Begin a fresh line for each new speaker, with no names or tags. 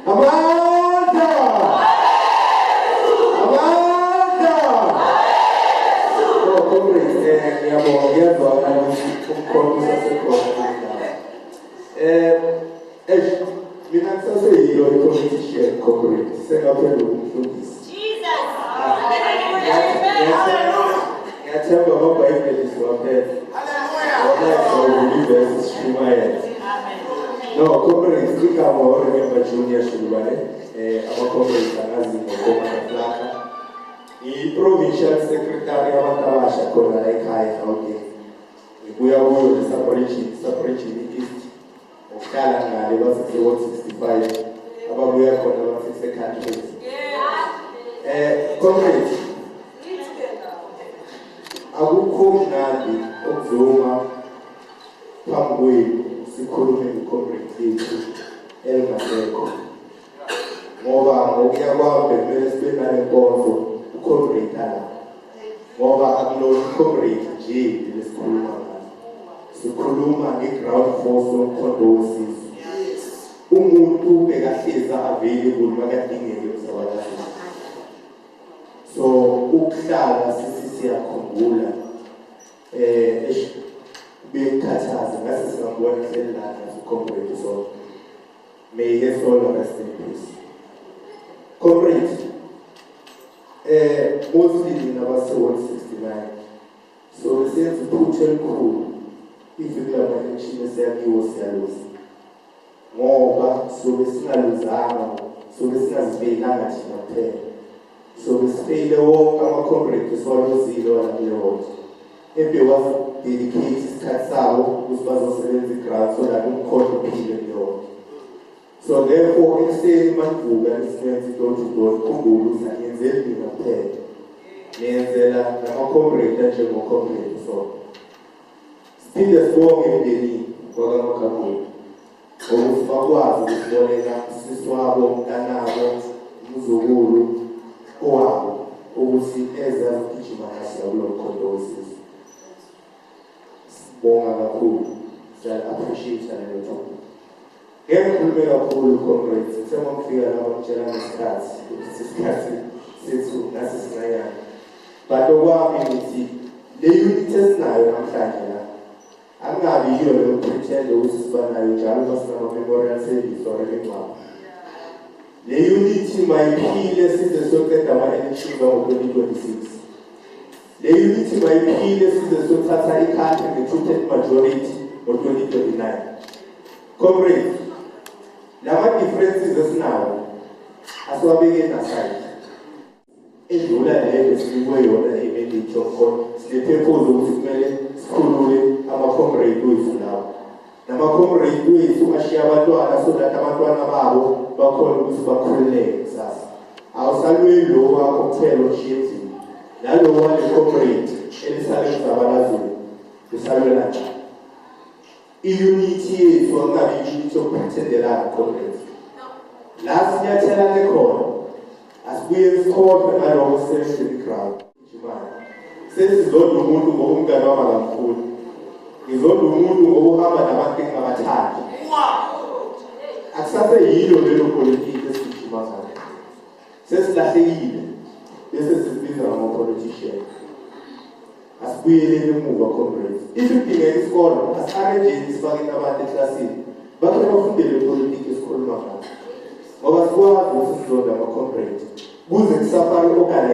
Amanda! Amanda! No, comrades, ngiyabonga ukukhomisa sekhona. Mina ngisaseyilo i-politician comrades, sengaphela umfundisi.
Jesus!
Ngiyathemba amabhayibheli siwaphele. No, comrades, igama remember Junior Shulwane, ama-comrades angazi ngokoma Flaka. I-provincial secretary yabantabasha khona la ekhaya Gauteng. Ngibuya kuyo ne-separation east. Ukuhlala ngale base-Ward 65, ababuya khona base-countries. Comrades, akukho mnandi ukuzuma phambi kwenu sikhulume nge-comrades yethu elingasekho. Ngoba ngokuya kwami kumele sibe nale nkonzo u-comrade ala. Ngoba akulona i-comrade nje lesikhuluma ngayo. Sikhuluma nge-ground force yomkhondo wesizwe. Umuntu bekahleza available makadingeke emsebenzini. So ukuhlala siyakhumbula bekhathaza ngase singabona hleli lana comrade so may his soul rest in peace. Comrade, mostly in our 69, so since Putin crew, if you have an election, siyalozi ngoba sobe singaluzanga sobe singazibekanga thina kuphela sobe sifeyile wonke ama-comrade esiwalozile walakuleyo ebewasi-dedicate isikhathi sabo ukuthi bazosebenza i-grant so that umkhondo uphile kuleyo. So therefore ekuseni manivuka isinenza i-door-to-door khumbula ukuthi angiyenzeli mina kuphela ngiyenzela nama-comrade anjengo-comrade so siphinde sibonge emndenini wakamakhagula ukuthi bakwazi ukusiboleka usisi wabo, umntanabo, umzukulu owabo ukuthi eze azogijima kahle kulo mkhondo wesizwe. Sibonga kakhulu, siya-appreciate leyo nto. Ngeke ngikhulume kakhulu comrades, ngithemba ngifika lapho ngitshela ngesikhathi ukuthi isikhathi sethu nasi singayani. But okwami ngithi le unity esinayo namhlanje la angabi yiyo leyo pretend ukuthi sibanayo njalo masinama-memorial service or imingcwabo. Le unity mayiphile size soqeda ama-elections ngo-2026. Le unity mayiphile size sothatha i-country nge-2/3 majority ngo-2029. Comrades, lama-differences esinawo asiwabekeni aside. Edlula leyo esinikwe yona i-mandate yokhona sinepurpose ukuthi kumele sikhulule ama-comrade wethu lawo. Nama-comrade wethu ashiya abantwana so that abantwana babo bakhona ukuthi bakhululeke kusasa. Awusalweli lo wakho kuphela oshiye endlini. Nalo wale-comrade elisale kuzabalazweni usalwela njani. I-unity yethu akungabi i-unity yokuprethendelana comrades. La sinyathelane khona asibuye sikhohlwe naloko sisebenzisa i-ground. Sesizonda umuntu ngoba umngane wami akamfuni. Ngizonda umuntu ngoba uhamba nabantu engingabathandi. Akusaseyilo lelo politiki esigijima ngayo. Sesilahlekile bese sizibiza ngama-politician. Asibuyeleni emuva comrades. If udingeka isikole asi-arranjeni sifake abantu eklasini bakhe bafundele ipolitiki esikhuluma ngayo. Ngoba sikwazi ukuthi sizonda ama-comrade kuze kusafake